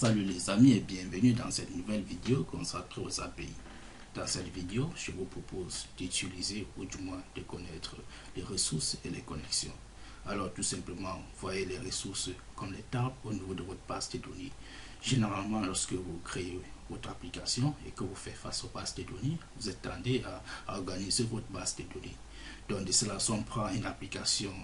Salut les amis et bienvenue dans cette nouvelle vidéo consacrée aux API. Dans cette vidéo, je vous propose d'utiliser ou du moins de connaître les ressources et les connexions. Alors tout simplement, voyez les ressources comme les tables au niveau de votre base de données. Généralement, lorsque vous créez votre application et que vous faites face aux bases de données, vous êtes tendu à organiser votre base de données. Donc de cela, si on prend une application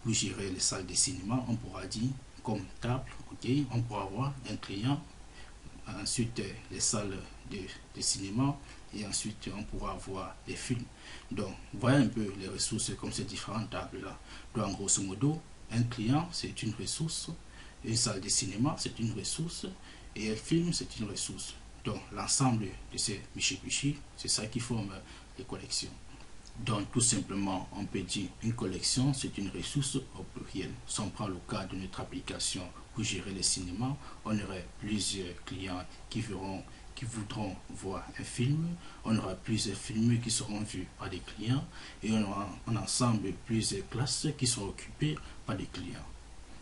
pour gérer les salles de cinéma, on pourra dire comme table, ok, on pourra avoir un client, ensuite les salles de cinéma et ensuite on pourra avoir les films. Donc voyez un peu les ressources comme ces différentes tables là. Donc grosso modo, un client c'est une ressource, une salle de cinéma c'est une ressource et un film c'est une ressource. Donc l'ensemble de ces michi-pichi, c'est ça qui forme les collections. Donc tout simplement, on peut dire une collection, c'est une ressource au pluriel. Si on prend le cas de notre application pour gérer le cinéma, on aurait plusieurs clients qui voudront voir un film, on aura plusieurs films qui seront vus par des clients et on aura en ensemble plusieurs classes qui seront occupées par des clients.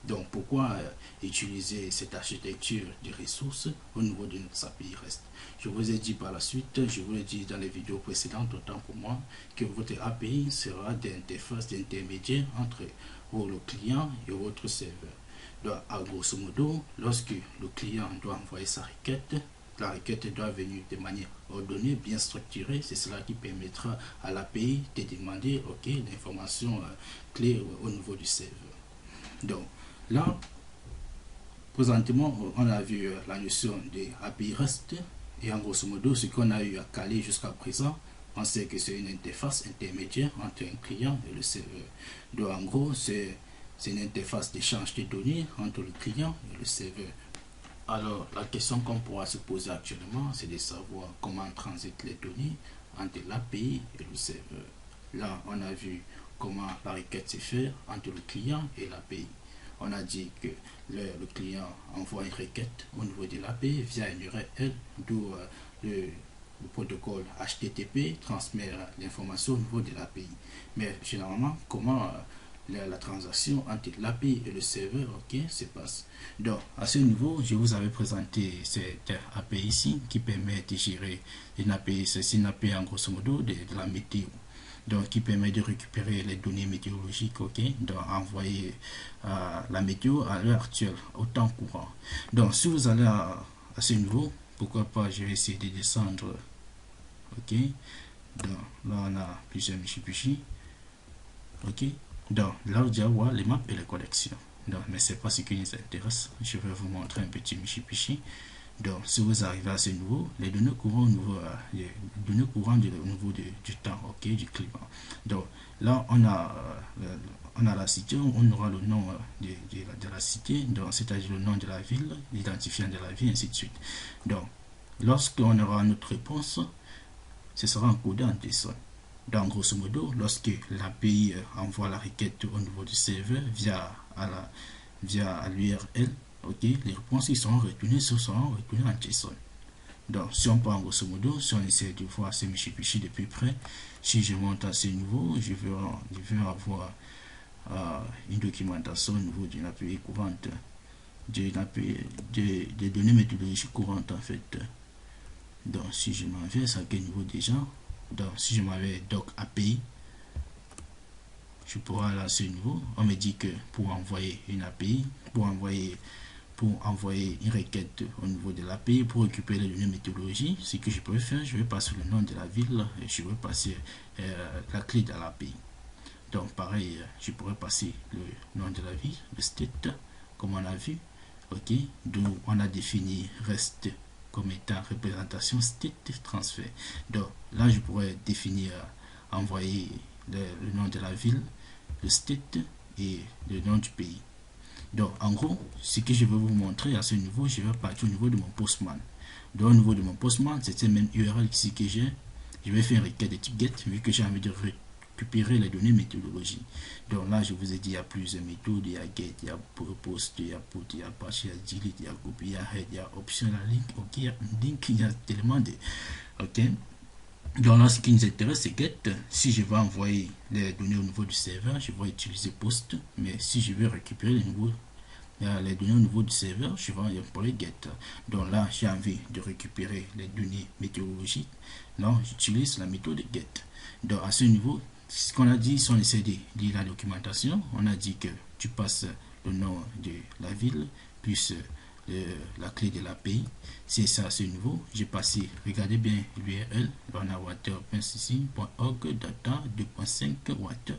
Donc pourquoi utiliser cette architecture de ressources au niveau de notre API REST? Je vous ai dit par la suite, je vous l'ai dit dans les vidéos précédentes, autant pour moi, que votre API sera d'interface d'intermédiaire entre le client et votre serveur. Donc à grosso modo, lorsque le client doit envoyer sa requête, la requête doit venir de manière ordonnée, bien structurée. C'est cela qui permettra à l'API de demander l'information clé au niveau du serveur. Donc là, présentement, on a vu la notion de API REST et en grosso modo, ce qu'on a eu à caler jusqu'à présent, on sait que c'est une interface intermédiaire entre un client et le serveur. Donc en gros, c'est une interface d'échange de données entre le client et le serveur. Alors, la question qu'on pourra se poser actuellement, c'est de savoir comment transitent les données entre l'API et le serveur. Là, on a vu comment la requête se fait entre le client et l'API. On a dit que le client envoie une requête au niveau de l'API via une URL, d'où le protocole HTTP transmet l'information au niveau de l'API. Mais généralement, comment la transaction entre l'API et le serveur se passe. Donc, à ce niveau, je vous avais présenté cette API ici qui permet de gérer une API. C'est une API en grosso modo de la météo. Donc, qui permet de récupérer les données météorologiques, donc envoyer la météo à l'heure actuelle, au temps courant. Donc, si vous allez à ce niveau, pourquoi pas, je vais essayer de descendre, donc là, on a plusieurs michi-pichi, donc là, vous allez voir les maps et les collections. Donc, mais c'est pas ce qui nous intéresse. Je vais vous montrer un petit michi-pichi. Donc, si vous arrivez à ce niveau, les données courantes au niveau, au niveau du temps, du climat. Donc, là, on a la cité, on aura le nom de la cité, donc c'est-à-dire le nom de la ville, l'identifiant de la ville, ainsi de suite. Donc, lorsqu'on aura notre réponse, ce sera encodé en JSON. Donc, grosso modo, lorsque l'API envoie la requête au niveau du serveur via l'URL, les réponses qui seront retenues en JSON. Donc, si on prend grosso modo, si on essaie de voir ces michi-pichi de plus près, si je monte à ce niveau, je vais avoir une documentation au niveau d'une API courante, des données méthodologiques courantes en fait. Donc, si je m'en vais, c'est à quel niveau déjà? Donc, si je m'en vais doc API, je pourrais aller à ce niveau. On me dit que pour envoyer une API, pour envoyer une requête au niveau de l'API pour récupérer les données météorologiques, ce que je peux faire, je vais passer le nom de la ville et je vais passer la clé de l'API. Donc pareil, je pourrais passer le nom de la ville, le state, comme on a vu, d'où on a défini REST comme étant représentation state transfert. Donc là, je pourrais définir, envoyer le nom de la ville, le state et le nom du pays. Donc en gros, ce que je vais vous montrer à ce niveau, je vais partir au niveau de mon postman. Donc au niveau de mon postman, c'est cette même URL ici que j'ai. Je vais faire une requête de type get vu que j'ai envie de récupérer les données méthodologiques. Donc là, je vous ai dit, il y a plusieurs méthodes. Il y a get, il y a post, il y a put, il y a patch, il y a delete, il y a copy, il y a head, il y a optional link, il y a link, il y a tellement de... Donc là, ce qui nous intéresse, c'est get. Si je veux envoyer les données au niveau du serveur, je vais utiliser post. Mais si je veux récupérer les données au niveau du serveur, suivant pour les get. Donc là, j'ai envie de récupérer les données météorologiques. Donc, j'utilise la méthode get. Donc, à ce niveau, ce qu'on a dit, si on essaie de lire la documentation, on a dit que tu passes le nom de la ville, plus la clé de l'API. C'est ça à ce niveau. J'ai passé, regardez bien l'URL, water.cc.org data 2.5 water.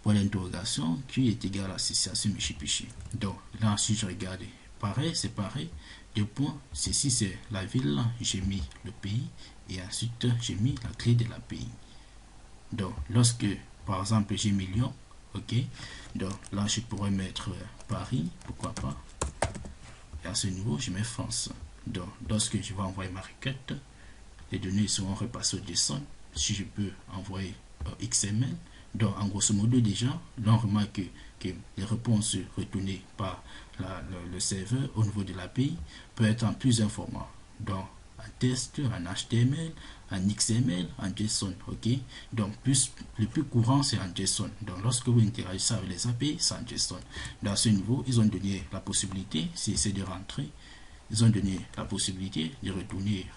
Pour l'interrogation qui est égal à association Michipichi. Donc là, si je regarde, pareil, c'est pareil. Deux points, ceci c'est la ville, j'ai mis le pays et ensuite j'ai mis la clé de la pays. Donc lorsque, par exemple, j'ai mis Lyon, ok, donc là je pourrais mettre Paris, pourquoi pas. Et à ce niveau, je mets France. Donc lorsque je vais envoyer ma requête, les données seront repassées au JSON. Si je peux envoyer XML. Donc, en grosso modo, déjà, l'on remarque que les réponses retournées par le serveur au niveau de l'API peuvent être en plusieurs formats. Donc, en texte, en HTML, en XML, en JSON. Ok. Donc, le plus courant, c'est en JSON. Donc, lorsque vous interagissez avec les API, c'est en JSON. Dans ce niveau, ils ont donné la possibilité, si c'est de rentrer, ils ont donné la possibilité de retourner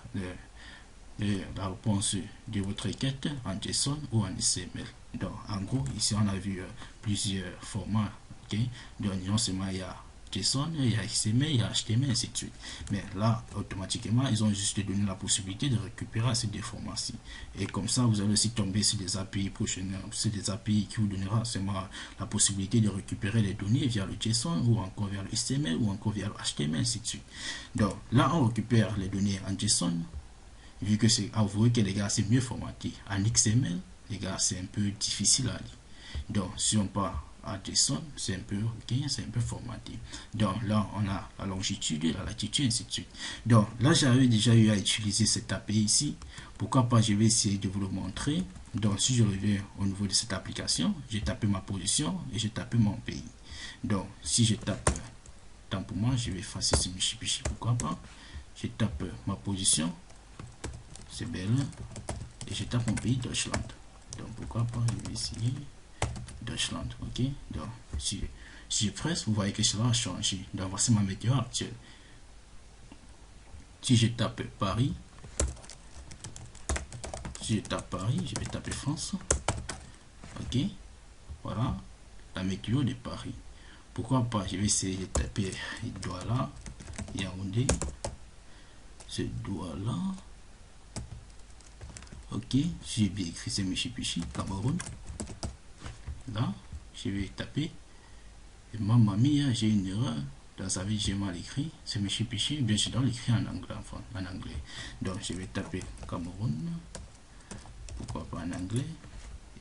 la réponse de votre requête en JSON ou en XML. Donc, en gros, ici, on a vu plusieurs formats. Okay? Donc, non seulement il y a JSON, il y a XML, il y a HTML, ainsi de suite. Mais là, automatiquement, ils ont juste donné la possibilité de récupérer ces deux formats-ci. Et comme ça, vous allez aussi tomber sur des API prochainement. C'est des API qui vous donnera seulement la possibilité de récupérer les données via le JSON ou encore via le XML ou encore via le HTML, ainsi de suite. Donc, là, on récupère les données en JSON. Vu que c'est, vous voyez que les gars, c'est mieux formaté. En XML, les gars, c'est un peu difficile à lire. Donc, si on part à JSON, c'est un peu, ok, c'est un peu formaté. Donc, là, on a la longitude, la latitude, ainsi de suite. Donc, là, j'avais déjà eu à utiliser cette API ici. Pourquoi pas, je vais essayer de vous le montrer. Donc, si je reviens au niveau de cette application, j'ai tapé ma position et j'ai tapé mon pays. Donc, si je tape, tant pour moi, je vais effacer ce Michipichi, pourquoi pas. Je tape ma position. C'est belle. Et je tape mon pays, Deutschland. Donc pourquoi pas, je vais essayer Deutschland. Ok. Donc si je presse, vous voyez que cela a changé. Donc voici ma météo actuelle. Si je tape Paris, je vais taper France. Ok. Voilà la météo de Paris. Pourquoi pas, je vais essayer de taper Douala, Yaoundé, ce Douala. Ok, j'ai bien écrit c'est Michipichi, Cameroun. Là, je vais taper. Et mamma mia, j'ai une erreur. Dans sa vie, j'ai mal écrit. C'est Michipichi, bien je dois l'écrire en anglais, enfin, en anglais. Donc, je vais taper Cameroun. Pourquoi pas en anglais?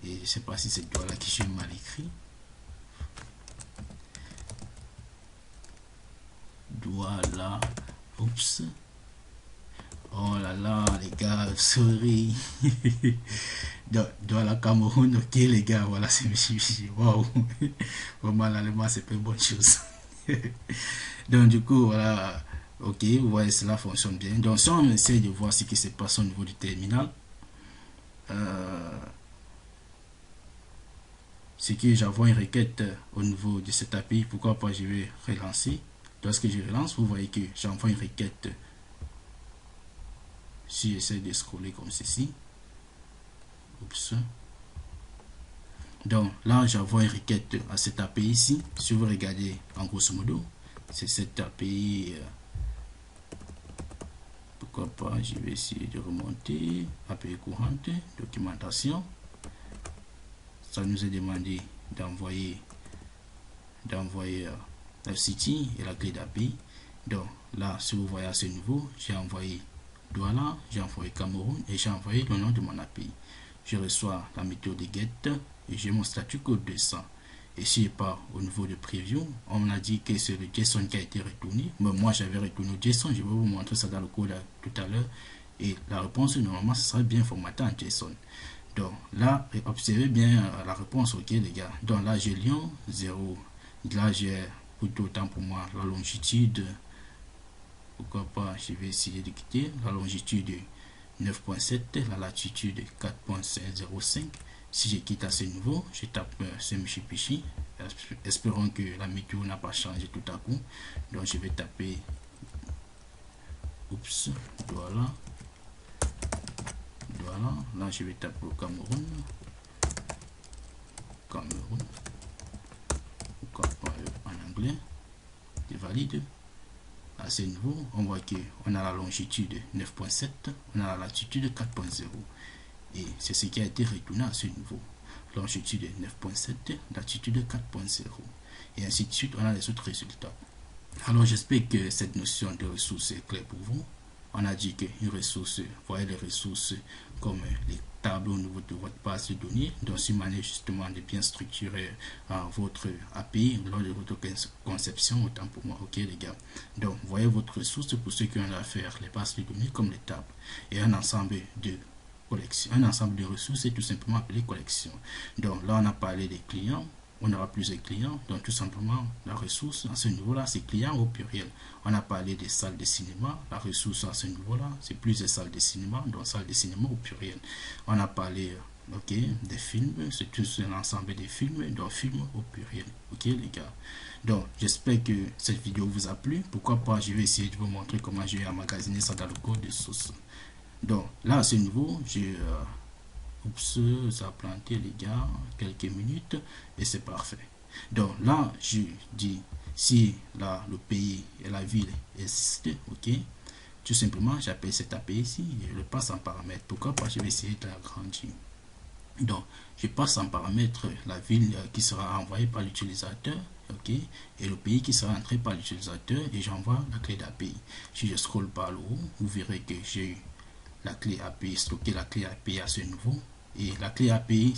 Et je ne sais pas si c'est toi là que j'ai mal écrit. Douala. Oups. Oh là là, les gars, sorry. Douala Cameroun, ok les gars, voilà, c'est Michipichi. Waouh. Vraiment, l'allemand, c'est pas une bonne chose. Donc, du coup, voilà. Ok, vous voyez, cela fonctionne bien. Donc, si on essaie de voir ce qui se passe au niveau du terminal, c'est que j'envoie une requête au niveau de cette API. Pourquoi pas, je vais relancer. Lorsque je relance, vous voyez que j'envoie une requête. Si j'essaie de scroller comme ceci. Oups. Donc là, j'envoie une requête à cette API ici. Si vous regardez en grosso modo, c'est cette API. Pourquoi pas, je vais essayer de remonter. API courante, documentation. Ça nous est demandé d'envoyer FCT et la clé d'API. Donc là, si vous voyez à ce niveau, j'ai envoyé Douala, j'ai envoyé Cameroun et j'ai envoyé le nom de mon API. Je reçois la méthode de get et j'ai mon statut code 200. Et si je pars au niveau de preview, on m'a dit que c'est le JSON qui a été retourné. Mais moi, j'avais retourné le JSON. Je vais vous montrer ça dans le code tout à l'heure. Et la réponse, normalement, ce serait bien formaté en JSON. Donc là, observez bien la réponse, ok les gars. Donc là, j'ai Lyon, 0. Là, j'ai plutôt autant pour moi la longitude. Pourquoi pas, je vais essayer de quitter la longitude 9.7, la latitude 4.505. Si je quitte à ce niveau, je tape Michipichi, espérons que la météo n'a pas changé tout à coup. Donc je vais taper, oups, voilà, là je vais taper au Cameroun, en anglais, je valide. À ce niveau, on voit qu'on a la longitude 9.7, on a la latitude 4.0, et c'est ce qui a été retourné à ce niveau. Longitude 9.7, latitude 4.0, et ainsi de suite. On a les autres résultats. Alors j'espère que cette notion de ressources est claire pour vous. On a dit qu'une ressource, voyez les ressources comme les tables au niveau de votre base de données, dans une manière justement de bien structurer votre API lors de votre conception, autant pour moi. Ok les gars, donc voyez votre ressource pour ceux qui ont à faire les bases de données comme les tables, et un ensemble de collections, un ensemble de ressources est tout simplement appelé collection. Donc là on a parlé des clients, on aura plusieurs clients, donc tout simplement la ressource à ce niveau-là, c'est client au pluriel. On a parlé des salles de cinéma, la ressource à ce niveau-là, c'est plusieurs salles de cinéma, donc salles de cinéma au pluriel. On a parlé des films, c'est tout un ensemble des films, donc films au pluriel. Ok les gars, donc j'espère que cette vidéo vous a plu. Pourquoi pas, je vais essayer de vous montrer comment je vais emmagasiner ça dans le code de source. Donc là à ce niveau, j'ai oups, ça a planté les gars, quelques minutes, et c'est parfait. Donc là, je dis, si là, le pays et la ville existent, ok, tout simplement, j'appelle cet API ici, et je le passe en paramètre. Pourquoi pas, je vais essayer de l'agrandir. Donc, je passe en paramètre la ville qui sera envoyée par l'utilisateur, ok, et le pays qui sera entré par l'utilisateur, et j'envoie la clé d'API. Si je scrolle par le haut, vous verrez que j'ai eu la clé API, stocker la clé API à ce niveau. Et la clé API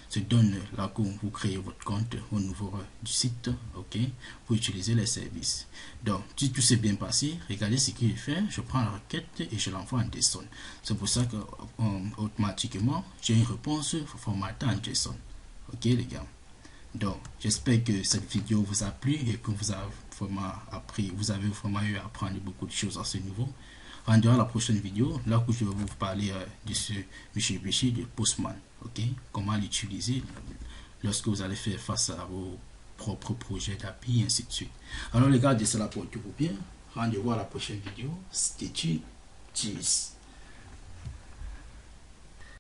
se donne là que vous créez votre compte au niveau du site, ok, pour utiliser les services. Donc, si tout s'est bien passé, regardez ce qu'il fait. Je prends la requête et je l'envoie en JSON. C'est pour ça que automatiquement, j'ai une réponse formatée en JSON. Ok, les gars. Donc, j'espère que cette vidéo vous a plu et que vous avez vraiment appris, vous avez vraiment eu à apprendre beaucoup de choses à ce niveau. Rendez-vous à la prochaine vidéo, là où je vais vous parler de ce Mitsubishi de Postman, ok, comment l'utiliser lorsque vous allez faire face à vos propres projets d'API et ainsi de suite. Alors les gars, c'est là pour tout vous bien. Rendez-vous à la prochaine vidéo. Stay tuned. Cheers.